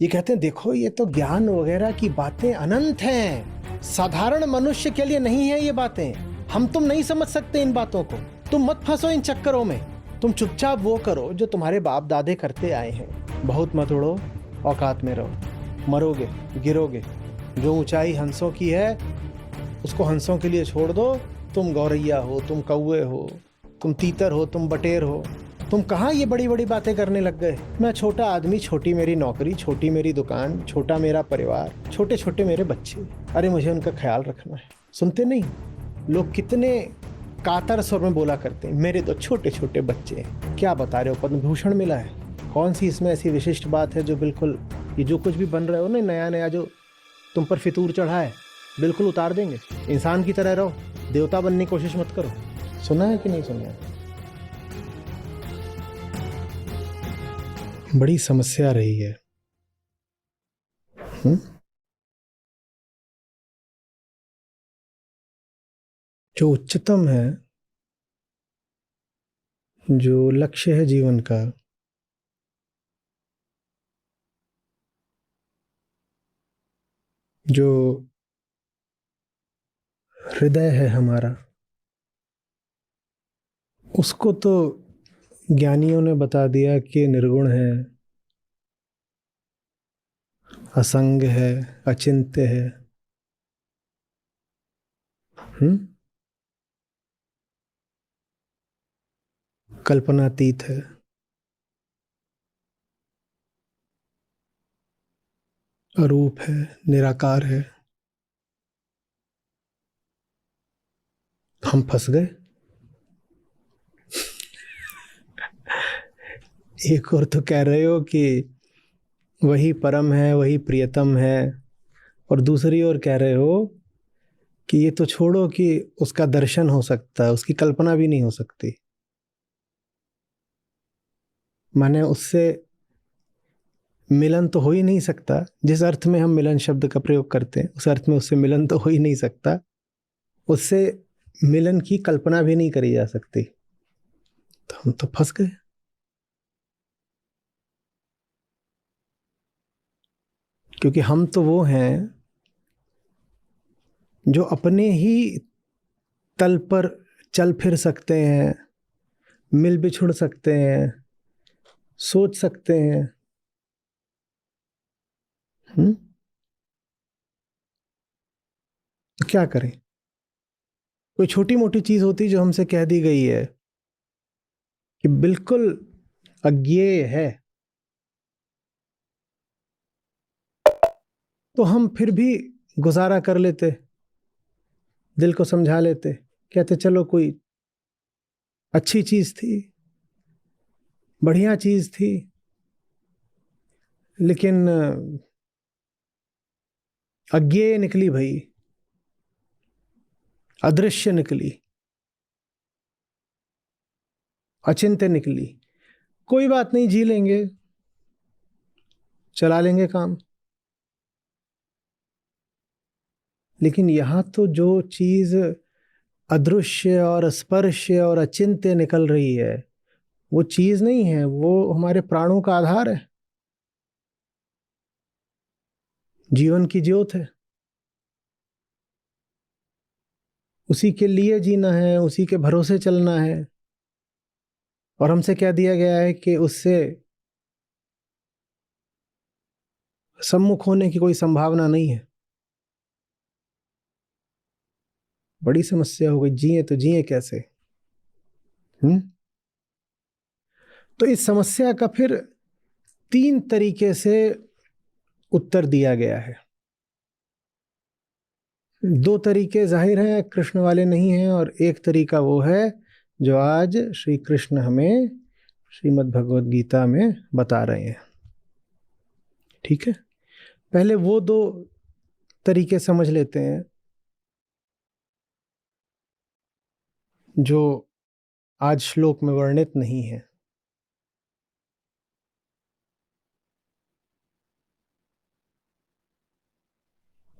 ये कहते हैं देखो ये तो ज्ञान वगैरह की बातें अनंत हैं, साधारण मनुष्य के लिए नहीं है ये बातें। हम तुम नहीं समझ सकते इन बातों को। तुम मत फंसो इन चक्करों में। तुम चुपचाप वो करो जो तुम्हारे बाप दादे करते आए हैं। बहुत मत उड़ो, औकात में रहो। मरोगे, गिरोगे। जो ऊंचाई हंसों की है उसको हंसों के लिए छोड़ दो। तुम गौरैया हो, तुम कौवे हो, तुम तीतर हो, तुम बटेर हो। तुम कहाँ ये बड़ी बड़ी बातें करने लग गए। मैं छोटा आदमी, छोटी मेरी नौकरी, छोटी मेरी दुकान, छोटा मेरा परिवार, छोटे छोटे मेरे बच्चे। अरे मुझे उनका ख्याल रखना है। सुनते नहीं लोग कितने कातर स्वर में बोला करते हैं, मेरे तो छोटे छोटे बच्चे हैं। क्या बता रहे हो, पद्म भूषण मिला है? कौन सी इसमें ऐसी विशिष्ट बात है जो बिल्कुल ये जो कुछ भी बन रहे हो ना नया नया जो तुम पर फितूर चढ़ा है बिल्कुल उतार देंगे। इंसान की तरह रहो, देवता बनने की कोशिश मत करो। सुना है कि नहीं सुना है? बड़ी समस्या रही है। जो उच्चतम है, जो लक्ष्य है जीवन का, जो हृदय है हमारा, उसको तो ज्ञानियों ने बता दिया कि निर्गुण है, असंग है, अचिंत्य है। कल्पनातीत है। अरूप है, निराकार है। हम फंस गए। एक और तो कह रहे हो कि वही परम है, वही प्रियतम है, और दूसरी ओर कह रहे हो कि ये तो छोड़ो कि उसका दर्शन हो सकता है, उसकी कल्पना भी नहीं हो सकती। माने उससे मिलन तो हो ही नहीं सकता। जिस अर्थ में हम मिलन शब्द का प्रयोग करते हैं उस अर्थ में उससे मिलन तो हो ही नहीं सकता। उससे मिलन की कल्पना भी नहीं करी जा सकती। तो हम तो फंस गए। क्योंकि हम तो वो हैं जो अपने ही तल पर चल फिर सकते हैं, मिल बिछुड़ सकते हैं, सोच सकते हैं। तो क्या करें? कोई छोटी मोटी चीज होती जो हमसे कह दी गई है कि बिल्कुल अज्ञेय है, तो हम फिर भी गुजारा कर लेते, दिल को समझा लेते, कहते चलो कोई अच्छी चीज थी, बढ़िया चीज थी, लेकिन अज्ञेय निकली भाई, अदृश्य निकली, अचिंत्य निकली। कोई बात नहीं, जी लेंगे, चला लेंगे काम। लेकिन यहां तो जो चीज अदृश्य और स्पर्श और अचिंत्य निकल रही है वो चीज नहीं है, वो हमारे प्राणों का आधार है, जीवन की ज्योत है। उसी के लिए जीना है, उसी के भरोसे चलना है। और हमसे कह दिया गया है कि उससे सम्मुख होने की कोई संभावना नहीं है। बड़ी समस्या हो गई। जिए तो जिए कैसे? तो इस समस्या का फिर 3 तरीके से उत्तर दिया गया है। 2 तरीके जाहिर है कृष्ण वाले नहीं हैं, और एक तरीका वो है जो आज श्री कृष्ण हमें श्रीमद् भगवद गीता में बता रहे हैं। ठीक है, पहले वो 2 तरीके समझ लेते हैं जो आज श्लोक में वर्णित नहीं है।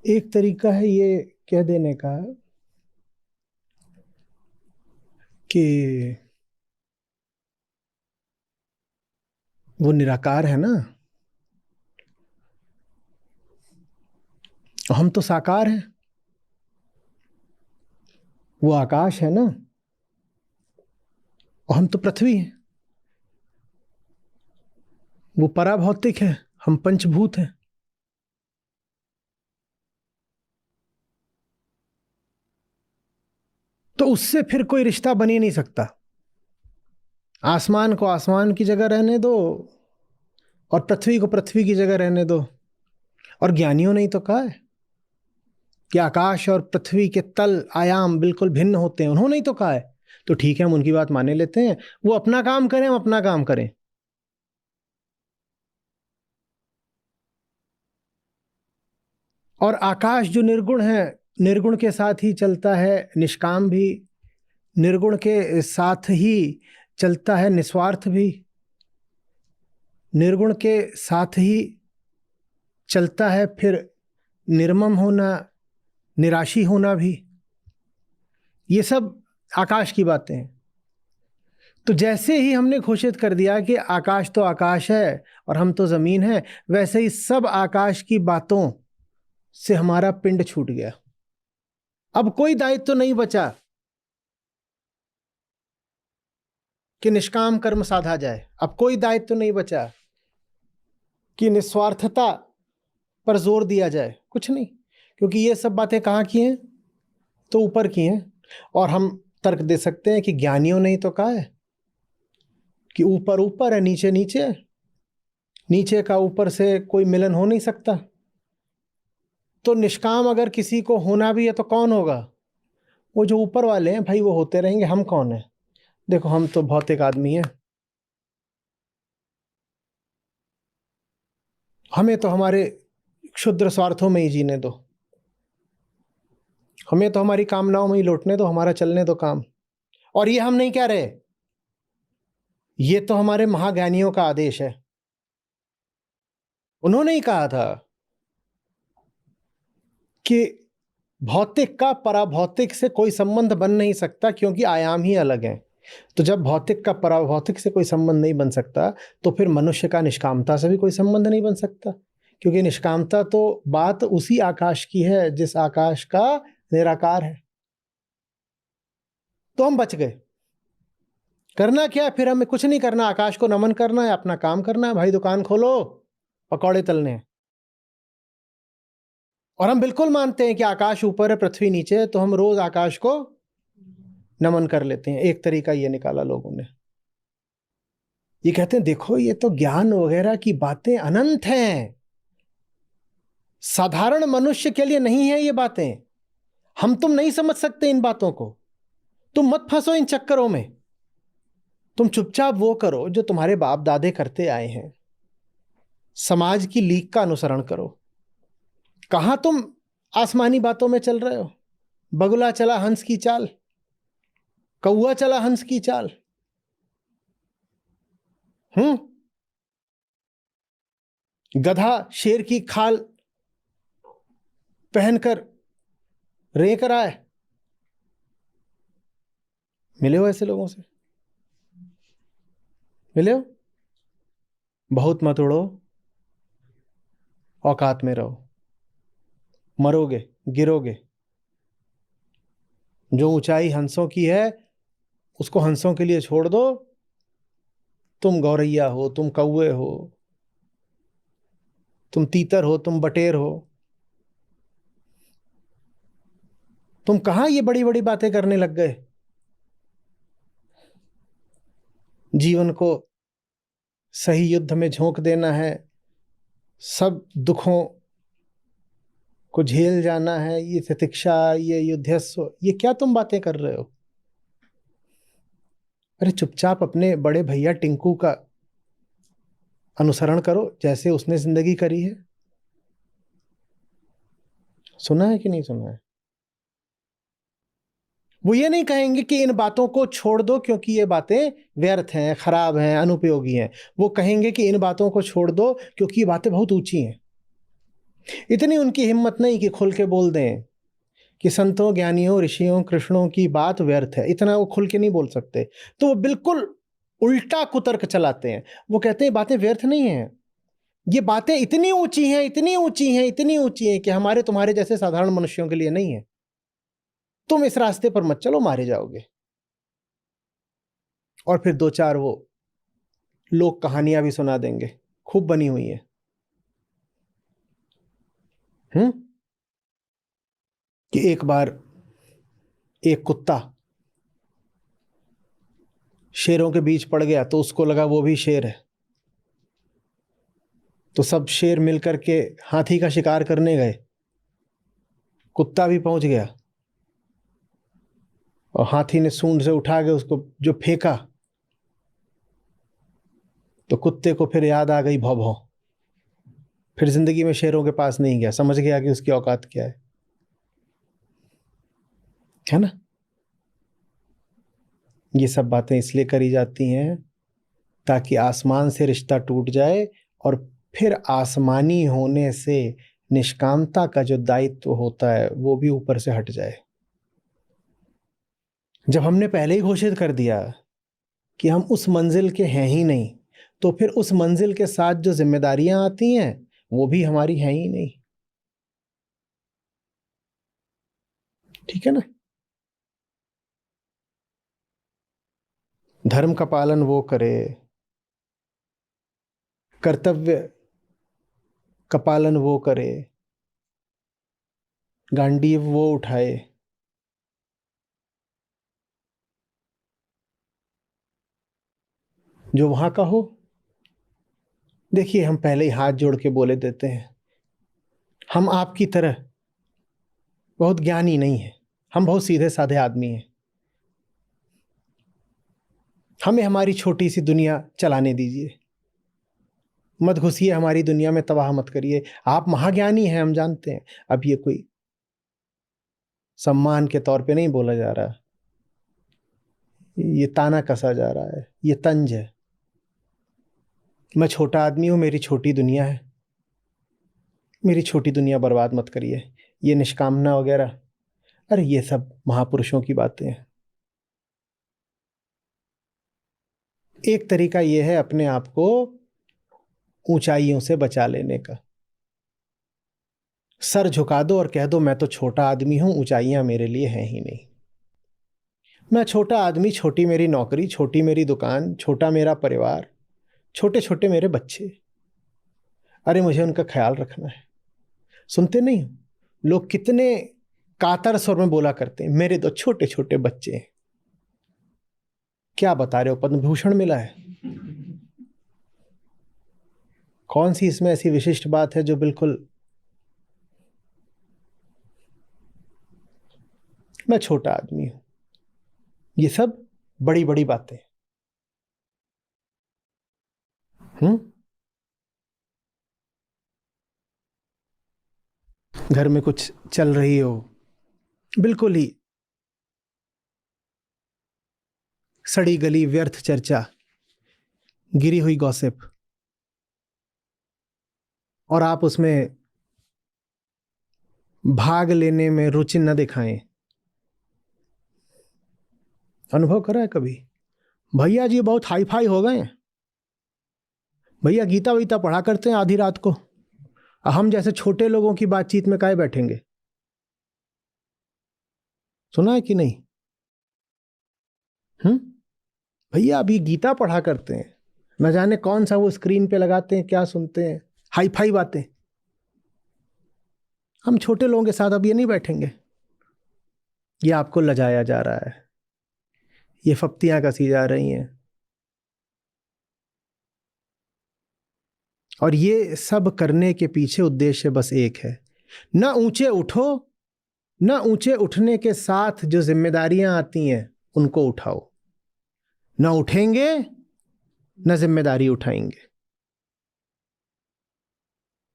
एक तरीका है ये कह देने का कि वो निराकार है ना, हम तो साकार हैं, वो आकाश है ना, और हम तो पृथ्वी हैं। वो पराभौतिक है, हम पंचभूत हैं। तो उससे फिर कोई रिश्ता बन ही नहीं सकता। आसमान को आसमान की जगह रहने दो और पृथ्वी को पृथ्वी की जगह रहने दो। और ज्ञानियों ने ही तो कहा है कि आकाश और पृथ्वी के तल आयाम बिल्कुल भिन्न होते हैं, उन्होंने ही तो कहा है। तो ठीक है, हम उनकी बात माने लेते हैं, वो अपना काम करें, हम अपना काम करें। और आकाश जो निर्गुण है, निर्गुण के साथ ही चलता है निष्काम भी, निर्गुण के साथ ही चलता है निस्वार्थ भी, निर्गुण के साथ ही चलता है फिर निर्मम होना, निराशी होना भी। ये सब आकाश की बातें हैं। तो जैसे ही हमने घोषित कर दिया कि आकाश तो आकाश है और हम तो जमीन है, वैसे ही सब आकाश की बातों से हमारा पिंड छूट गया। अब कोई दायित्व तो नहीं बचा कि निष्काम कर्म साधा जाए। अब कोई दायित्व तो नहीं बचा कि निस्वार्थता पर जोर दिया जाए। कुछ नहीं, क्योंकि ये सब बातें कहाँ की हैं? तो ऊपर की हैं। और हम तर्क दे सकते हैं कि ज्ञानियों ने ही तो कहा है कि ऊपर ऊपर है, नीचे नीचे है, नीचे का ऊपर से कोई मिलन हो नहीं सकता। तो निष्काम अगर किसी को होना भी है तो कौन होगा? वो जो ऊपर वाले हैं भाई, वो होते रहेंगे। हम कौन है? देखो, हम तो भौतिक आदमी हैं। हमें तो हमारे क्षुद्र स्वार्थों में ही जीने दो, हमें तो हमारी कामनाओं में ही लौटने दो, हमारा चलने दो काम। और ये हम नहीं कह रहे, ये तो हमारे महाज्ञानियों का आदेश है। उन्होंने ही कहा था कि भौतिक का पराभौतिक से कोई संबंध बन नहीं सकता, क्योंकि आयाम ही अलग हैं। तो जब भौतिक का पराभौतिक से कोई संबंध नहीं बन सकता, तो फिर मनुष्य का निष्कामता से भी कोई संबंध नहीं बन सकता, क्योंकि निष्कामता तो बात उसी आकाश की है जिस आकाश का निराकार है। तो हम बच गए। करना क्या है फिर? हमें कुछ नहीं करना, आकाश को नमन करना है, अपना काम करना है। भाई दुकान खोलो, पकौड़े तलने हैं। और हम बिल्कुल मानते हैं कि आकाश ऊपर है, पृथ्वी नीचे है, तो हम रोज आकाश को नमन कर लेते हैं। एक तरीका ये निकाला लोगों ने। ये कहते हैं देखो, ये तो ज्ञान वगैरह की बातें अनंत हैं, साधारण मनुष्य के लिए नहीं है ये बातें। हम तुम नहीं समझ सकते इन बातों को। तुम मत फंसो इन चक्करों में। तुम चुपचाप वो करो जो तुम्हारे बाप दादे करते आए हैं। समाज की लीक का अनुसरण करो। कहां तुम आसमानी बातों में चल रहे हो? बगुला चला हंस की चाल, कौआ चला हंस की चाल। गधा शेर की खाल पहनकर रेंक रहा है। मिले हो ऐसे लोगों से? मिले हो? बहुत मत उड़ो, औकात में रहो, मरोगे, गिरोगे। जो ऊंचाई हंसों की है उसको हंसों के लिए छोड़ दो। तुम गौरैया हो, तुम कौवे हो, तुम तीतर हो, तुम बटेर हो। तुम कहां ये बड़ी बड़ी बातें करने लग गए? जीवन को सही युद्ध में झोंक देना है, सब दुखों को झेल जाना है, ये तितिक्षा, ये युद्धस्व, ये क्या तुम बातें कर रहे हो? अरे चुपचाप अपने बड़े भैया टिंकू का अनुसरण करो, जैसे उसने जिंदगी करी है। सुना है कि नहीं सुना है? वो ये नहीं कहेंगे कि इन बातों को छोड़ दो क्योंकि ये बातें व्यर्थ हैं, खराब हैं, अनुपयोगी हैं। वो कहेंगे कि इन बातों को छोड़ दो क्योंकि ये बातें बहुत ऊंची हैं। इतनी उनकी हिम्मत नहीं कि खुल के बोल दें कि संतों, ज्ञानियों, ऋषियों, कृष्णों की बात व्यर्थ है। इतना वो खुल के नहीं बोल सकते। तो वो बिल्कुल उल्टा कुतर्क चलाते हैं। वो कहते हैं बातें व्यर्थ नहीं हैं, ये बातें इतनी ऊंची हैं, इतनी ऊंची हैं, इतनी ऊंची हैं कि हमारे तुम्हारे जैसे साधारण मनुष्यों के लिए नहीं है। तुम इस रास्ते पर मत चलो, मारे जाओगे। और फिर दो चार वो लोग कहानियां भी सुना देंगे, खूब बनी हुई है। कि एक बार एक कुत्ता शेरों के बीच पड़ गया तो उसको लगा वो भी शेर है, तो सब शेर मिलकर के हाथी का शिकार करने गए। कुत्ता भी पहुंच गया और हाथी ने सूंड से उठा के उसको जो फेंका, तो कुत्ते को फिर याद आ गई भौ भौ। फिर जिंदगी में शेरों के पास नहीं गया, समझ गया कि उसकी औकात क्या है ना। ये सब बातें इसलिए करी जाती हैं ताकि आसमान से रिश्ता टूट जाए और फिर आसमानी होने से निष्कामता का जो दायित्व होता है वो भी ऊपर से हट जाए। जब हमने पहले ही घोषित कर दिया कि हम उस मंजिल के हैं ही नहीं, तो फिर उस मंजिल के साथ जो जिम्मेदारियां आती हैं वो भी हमारी हैं ही नहीं। ठीक है ना। धर्म का पालन वो करे, कर्तव्य का पालन वो करे, गांडीव वो उठाए, जो वहां का हो। देखिए, हम पहले ही हाथ जोड़ के बोले देते हैं, हम आपकी तरह बहुत ज्ञानी नहीं है, हम बहुत सीधे साधे आदमी हैं। हमें हमारी छोटी सी दुनिया चलाने दीजिए, मत घुसिए हमारी दुनिया में, तबाह मत करिए। आप महाज्ञानी हैं, हम जानते हैं। अब ये कोई सम्मान के तौर पे नहीं बोला जा रहा, ये ताना कसा जा रहा है, ये तंज है। मैं छोटा आदमी हूं, मेरी छोटी दुनिया है, मेरी छोटी दुनिया बर्बाद मत करिए। ये निष्कामना वगैरह, अरे ये सब महापुरुषों की बातें हैं। एक तरीका ये है अपने आप को ऊंचाइयों से बचा लेने का। सर झुका दो और कह दो मैं तो छोटा आदमी हूं, ऊंचाइयां मेरे लिए हैं ही नहीं। मैं छोटा आदमी, छोटी मेरी नौकरी, छोटी मेरी दुकान, छोटा मेरा परिवार, छोटे छोटे मेरे बच्चे, अरे मुझे उनका ख्याल रखना है। सुनते नहीं हो लोग कितने कातर स्वर में बोला करते हैं, मेरे तो छोटे छोटे बच्चे हैं। क्या बता रहे हो, पद्म भूषण मिला है? कौन सी इसमें ऐसी विशिष्ट बात है जो बिल्कुल, मैं छोटा आदमी हूं, ये सब बड़ी बड़ी बातें। घर में कुछ चल रही हो, बिल्कुल ही सड़ी गली व्यर्थ चर्चा, गिरी हुई गॉसिप, और आप उसमें भाग लेने में रुचि न दिखाएं। अनुभव करा है कभी? भैया जी बहुत हाई फाई हो गए हैं, भैया गीता वीता पढ़ा करते हैं आधी रात को, हम जैसे छोटे लोगों की बातचीत में काहे बैठेंगे? सुना है कि नहीं? भैया अभी गीता पढ़ा करते हैं, न जाने कौन सा वो स्क्रीन पे लगाते हैं, क्या सुनते हैं, हाई फाई बातें। हम छोटे लोगों के साथ अब ये नहीं बैठेंगे। ये आपको लजाया जा रहा है, ये फप्तियां कसी जा रही हैं, और ये सब करने के पीछे उद्देश्य बस एक है, न ऊंचे उठो, न ऊंचे उठने के साथ जो जिम्मेदारियां आती हैं उनको उठाओ। न उठेंगे न जिम्मेदारी उठाएंगे,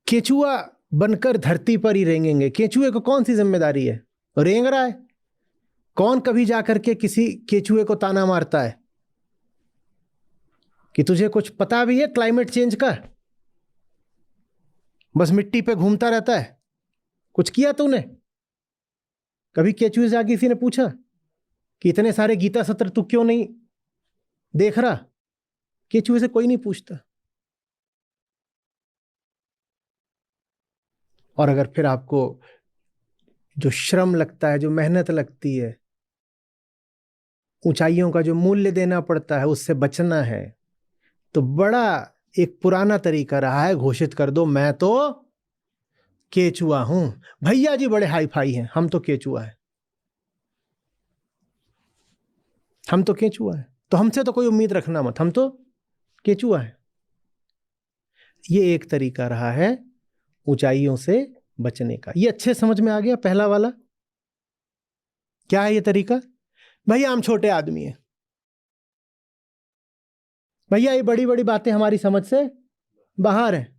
केचुआ बनकर धरती पर ही रेंगेंगे। केचुए को कौन सी जिम्मेदारी है? रेंग रहा है। कौन कभी जाकर के किसी केचुए को ताना मारता है कि तुझे कुछ पता भी है क्लाइमेट चेंज का? बस मिट्टी पे घूमता रहता है। कुछ किया तूने? कभी केचुए से आके किसी ने पूछा कि इतने सारे गीता सत्र तू क्यों नहीं देख रहा? केचुए से कोई नहीं पूछता। और अगर फिर आपको जो श्रम लगता है, जो मेहनत लगती है, ऊंचाइयों का जो मूल्य देना पड़ता है, उससे बचना है, तो बड़ा एक पुराना तरीका रहा है, घोषित कर दो मैं तो केचुआ हूं। भैया जी बड़े हाई फाई हैं, हम तो केचुआ है, हम तो केचुआ है, तो हमसे तो कोई उम्मीद रखना मत, हम तो केचुआ है। ये एक तरीका रहा है ऊंचाइयों से बचने का। ये अच्छे समझ में आ गया पहला वाला? क्या है ये तरीका? भैया हम छोटे आदमी हैं, भैया ये बड़ी बड़ी बातें हमारी समझ से बाहर हैं।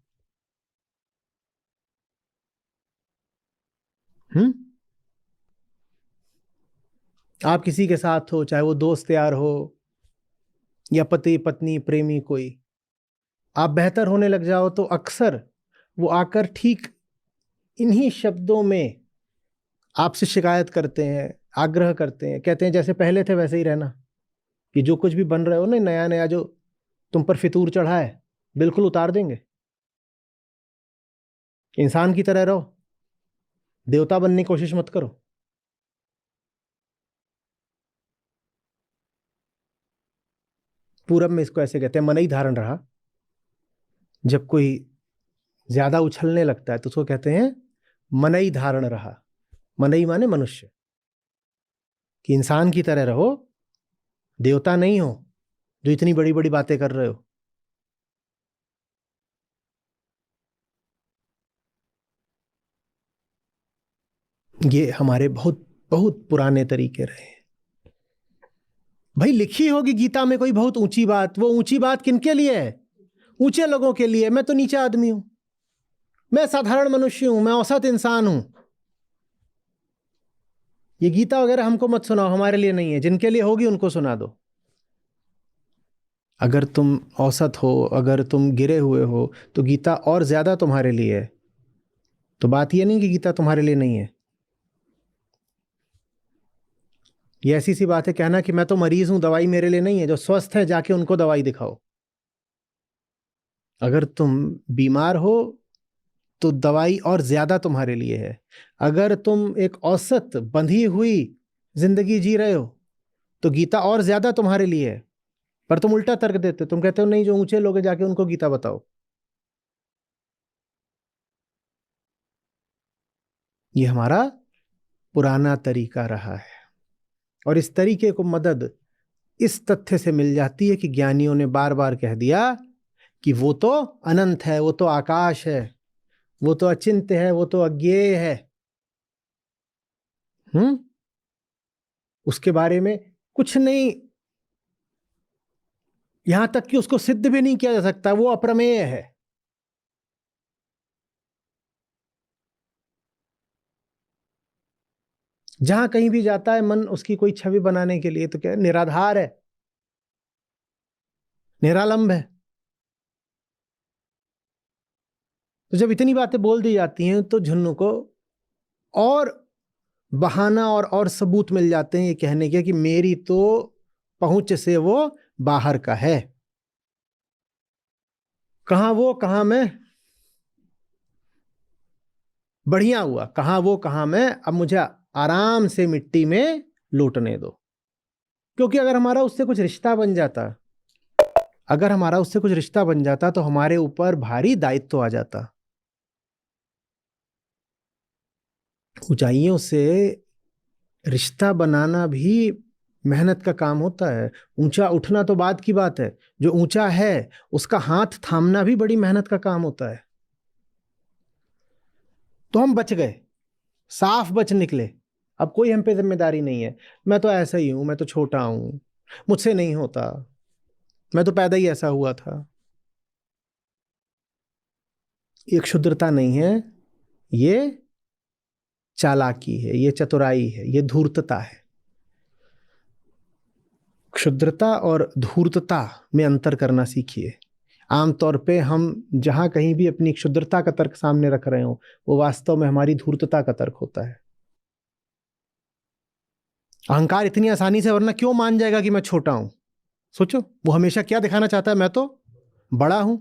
आप किसी के साथ हो, चाहे वो दोस्त यार हो या पति पत्नी प्रेमी कोई, आप बेहतर होने लग जाओ तो अक्सर वो आकर ठीक इन्हीं शब्दों में आपसे शिकायत करते हैं, आग्रह करते हैं, कहते हैं जैसे पहले थे वैसे ही रहना, कि जो कुछ भी बन रहे हो ना, नया नया जो तुम पर फितूर चढ़ा है, बिल्कुल उतार देंगे, इंसान की तरह रहो, देवता बनने की कोशिश मत करो। पूरब में इसको ऐसे कहते हैं, मनई धारण रहा। जब कोई ज्यादा उछलने लगता है तो उसको कहते हैं मनई धारण रहा। मनई माने मनुष्य, कि इंसान की तरह रहो, देवता नहीं हो जो इतनी बड़ी बड़ी बातें कर रहे हो। ये हमारे बहुत बहुत पुराने तरीके रहे। भाई लिखी होगी गीता में कोई बहुत ऊंची बात, वो ऊंची बात किनके लिए है? ऊंचे लोगों के लिए। मैं तो नीचा आदमी हूं, मैं साधारण मनुष्य हूं, मैं औसत इंसान हूं। ये गीता वगैरह हमको मत सुनाओ, हमारे लिए नहीं है। जिनके लिए होगी उनको सुना दो। अगर तुम औसत हो, अगर तुम गिरे हुए हो, तो गीता और ज्यादा तुम्हारे लिए है। तो बात यह नहीं कि गीता तुम्हारे लिए नहीं है। ये ऐसी सी बात है कहना कि मैं तो मरीज हूं, दवाई मेरे लिए नहीं है। जो स्वस्थ है जाके उनको दवाई दिखाओ। अगर तुम बीमार हो तो दवाई और ज्यादा तुम्हारे लिए है। अगर तुम एक औसत बंधी हुई जिंदगी जी रहे हो तो गीता और ज्यादा तुम्हारे लिए है। पर तुम उल्टा तर्क देते हो, तुम कहते हो नहीं, जो ऊंचे लोग हैं जाके उनको गीता बताओ। ये हमारा पुराना तरीका रहा है, और इस तरीके को मदद इस तथ्य से मिल जाती है कि ज्ञानियों ने बार बार कह दिया कि वो तो अनंत है, वो तो आकाश है, वो तो अचिंत्य है, वो तो अज्ञेय है। उसके बारे में कुछ नहीं, यहां तक कि उसको सिद्ध भी नहीं किया जा सकता, वो अप्रमेय है। जहां कहीं भी जाता है मन उसकी कोई छवि बनाने के लिए, तो क्या निराधार है, निरालंब है। तो जब इतनी बातें बोल दी जाती हैं तो झुन्नू को और बहाना और सबूत मिल जाते हैं ये कहने के कि मेरी तो पहुंच से वो बाहर का है। कहां वो कहां मैं, बढ़िया हुआ, कहां वो कहां मैं, अब मुझे आराम से मिट्टी में लौटने दो। क्योंकि अगर हमारा उससे कुछ रिश्ता बन जाता, अगर हमारा उससे कुछ रिश्ता बन जाता तो हमारे ऊपर भारी दायित्व आ जाता। ऊंचाइयों से रिश्ता बनाना भी मेहनत का काम होता है। ऊंचा उठना तो बात की बात है, जो ऊंचा है उसका हाथ थामना भी बड़ी मेहनत का काम होता है। तो हम बच गए, साफ बच निकले। अब कोई हम पे जिम्मेदारी नहीं है। मैं तो ऐसा ही हूं, मैं तो छोटा हूं, मुझसे नहीं होता, मैं तो पैदा ही ऐसा हुआ था। ये क्षुद्रता नहीं है, ये चालाकी है, ये चतुराई है, ये धूर्तता है। क्षुद्रता और धूर्तता में अंतर करना सीखिए। आमतौर पे हम जहां कहीं भी अपनी क्षुद्रता का तर्क सामने रख रहे हो, वो वास्तव में हमारी धूर्तता का तर्क होता है। अहंकार इतनी आसानी से वरना क्यों मान जाएगा कि मैं छोटा हूं? सोचो, वो हमेशा क्या दिखाना चाहता है? मैं तो बड़ा हूं।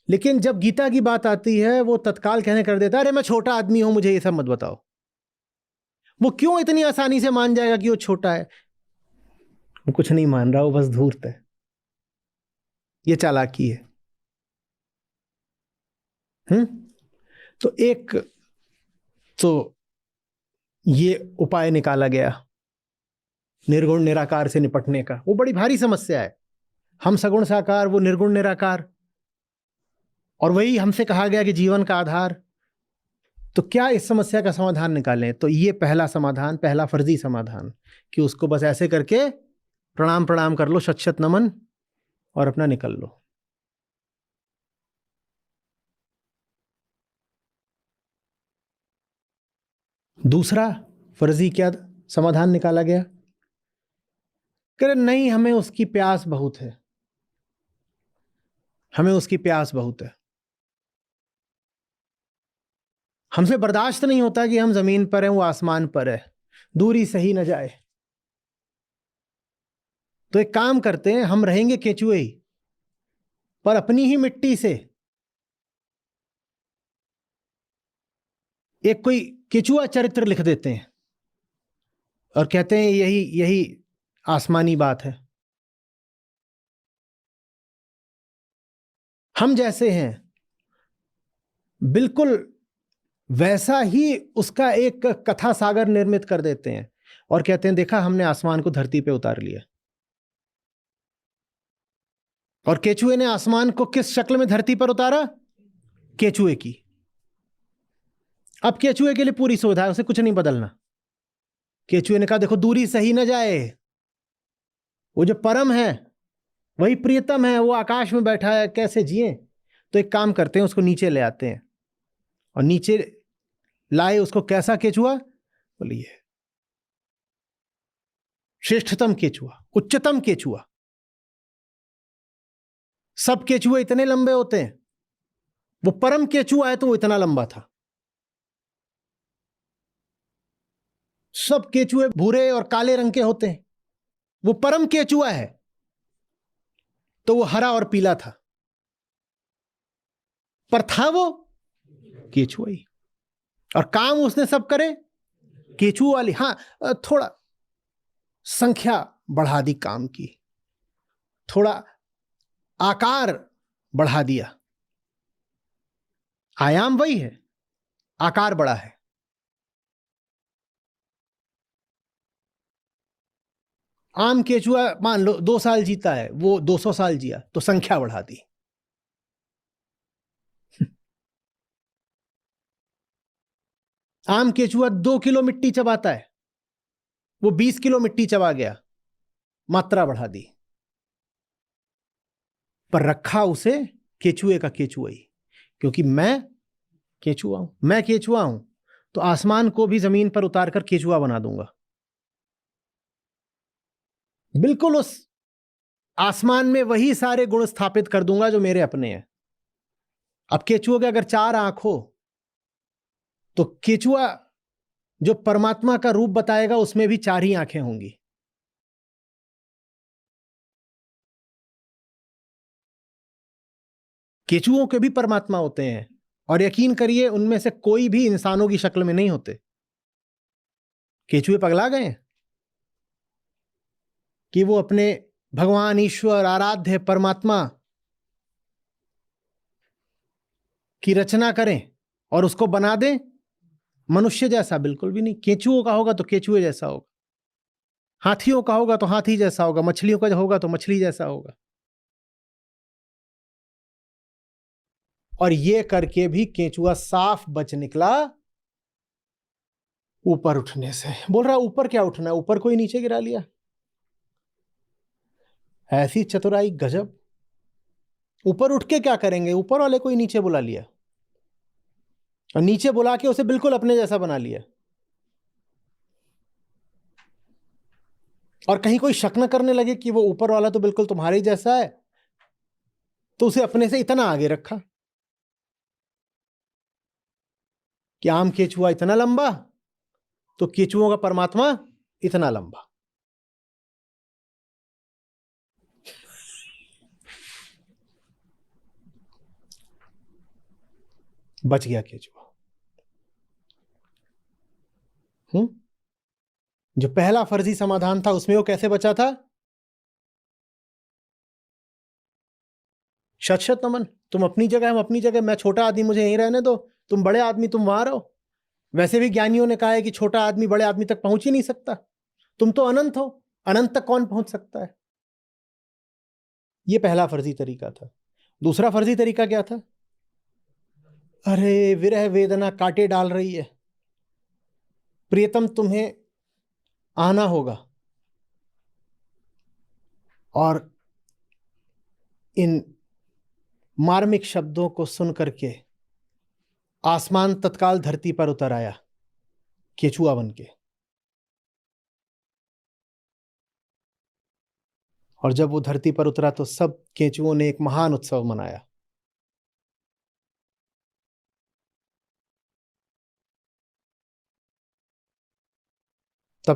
लेकिन जब गीता की बात आती है वो तत्काल कहने कर देता है, अरे मैं छोटा आदमी हूं, मुझे ये सब मत बताओ। वो क्यों इतनी आसानी से मान जाएगा कि वो छोटा है? वो कुछ नहीं मान रहा, वो बस धूर्त है। ये चालाकी है। तो एक तो ये उपाय निकाला गया निर्गुण निराकार से निपटने का। वो बड़ी भारी समस्या है। हम सगुण साकार, वो निर्गुण निराकार, और वही हमसे कहा गया कि जीवन का आधार। तो क्या इस समस्या का समाधान निकालें? तो ये पहला समाधान, पहला फर्जी समाधान, कि उसको बस ऐसे करके प्रणाम प्रणाम कर लो, शत शत नमन, और अपना निकल लो। दूसरा फर्जी क्या समाधान निकाला गया? कह रहे नहीं, हमें उसकी प्यास बहुत है, हमें उसकी प्यास बहुत है, हमसे बर्दाश्त नहीं होता कि हम जमीन पर हैं, वो आसमान पर है, दूरी सही न जाए। तो एक काम करते हैं, हम रहेंगे केचुए ही, पर अपनी ही मिट्टी से एक कोई केचुआ चरित्र लिख देते हैं और कहते हैं यही यही आसमानी बात है। हम जैसे हैं बिल्कुल वैसा ही उसका एक कथा सागर निर्मित कर देते हैं और कहते हैं देखा, हमने आसमान को धरती पे उतार लिया। और केचुए ने आसमान को किस शक्ल में धरती पर उतारा? केचुए की। अब केचुए के लिए पूरी सुविधा है, उसे कुछ नहीं बदलना। केचुए ने कहा देखो, दूरी सही न जाए, वो जो परम है वही प्रियतम है, वो आकाश में बैठा है, कैसे जिए? तो एक काम करते हैं, उसको नीचे ले आते हैं। और नीचे लाए उसको, कैसा केचुआ? बोलिए श्रेष्ठतम केचुआ, उच्चतम केचुआ। सब केचुए इतने लंबे होते हैं, वो परम केचुआ है तो वो इतना लंबा था। सब केचुए भूरे और काले रंग के होते हैं, वो परम केचुआ है तो वो हरा और पीला था, पर था वो केचुआ ही। और काम उसने सब करे केचुआ वाली। हाँ, थोड़ा संख्या बढ़ा दी काम की, थोड़ा आकार बढ़ा दिया। आयाम वही है, आकार बड़ा है। आम केचुआ मान लो 2 साल जीता है, वो 200 साल जिया, तो संख्या बढ़ा दी। आम केचुआ 2 किलो मिट्टी चबाता है, वो 20 किलो मिट्टी चबा गया, मात्रा बढ़ा दी। पर रखा उसे केचुए का केचुआ ही, क्योंकि मैं केचुआ हूं, मैं केचुआ हूं तो आसमान को भी जमीन पर उतारकर केचुआ बना दूंगा। बिल्कुल उस आसमान में वही सारे गुण स्थापित कर दूंगा जो मेरे अपने हैं। अब केचुआ के अगर 4 आंख हो तो केचुआ जो परमात्मा का रूप बताएगा उसमें भी 4 ही आंखें होंगी। केचुओं के भी परमात्मा होते हैं, और यकीन करिए उनमें से कोई भी इंसानों की शक्ल में नहीं होते। केचुए पगला गए कि वो अपने भगवान, ईश्वर, आराध्य परमात्मा की रचना करें और उसको बना दें मनुष्य जैसा। बिल्कुल भी नहीं। केचुओं का होगा तो केचुए जैसा होगा, हाथियों का होगा तो हाथी जैसा होगा, मछलियों का होगा तो मछली जैसा होगा। और ये करके भी केचुआ साफ बच निकला ऊपर उठने से। बोल रहा ऊपर क्या उठना है, ऊपर कोई नीचे गिरा लिया। ऐसी चतुराई गजब। ऊपर उठ के क्या करेंगे, ऊपर वाले को ही नीचे बुला लिया और नीचे बुला के उसे बिल्कुल अपने जैसा बना लिया। और कहीं कोई शक न करने लगे कि वो ऊपर वाला तो बिल्कुल तुम्हारे ही जैसा है, तो उसे अपने से इतना आगे रखा कि आम केचुआ इतना लंबा तो केचुओं का परमात्मा इतना लंबा। बच गया केचुआ। जो पहला फर्जी समाधान था उसमें वो कैसे बचा था? शत शत नमन। तुम अपनी जगह, हम अपनी जगह। मैं छोटा आदमी, मुझे यहीं रहने दो। तुम बड़े आदमी, तुम वहां रहो। वैसे भी ज्ञानियों ने कहा है कि छोटा आदमी बड़े आदमी तक पहुंच ही नहीं सकता। तुम तो अनंत हो, अनंत तक कौन पहुंच सकता है? यह पहला फर्जी तरीका था। दूसरा फर्जी तरीका क्या था? अरे विरह वेदना कांटे डाल रही है, प्रियतम तुम्हें आना होगा। और इन मार्मिक शब्दों को सुन करके आसमान तत्काल धरती पर उतर आया, केचुआ बन के। और जब वो धरती पर उतरा तो सब केचुओं ने एक महान उत्सव मनाया।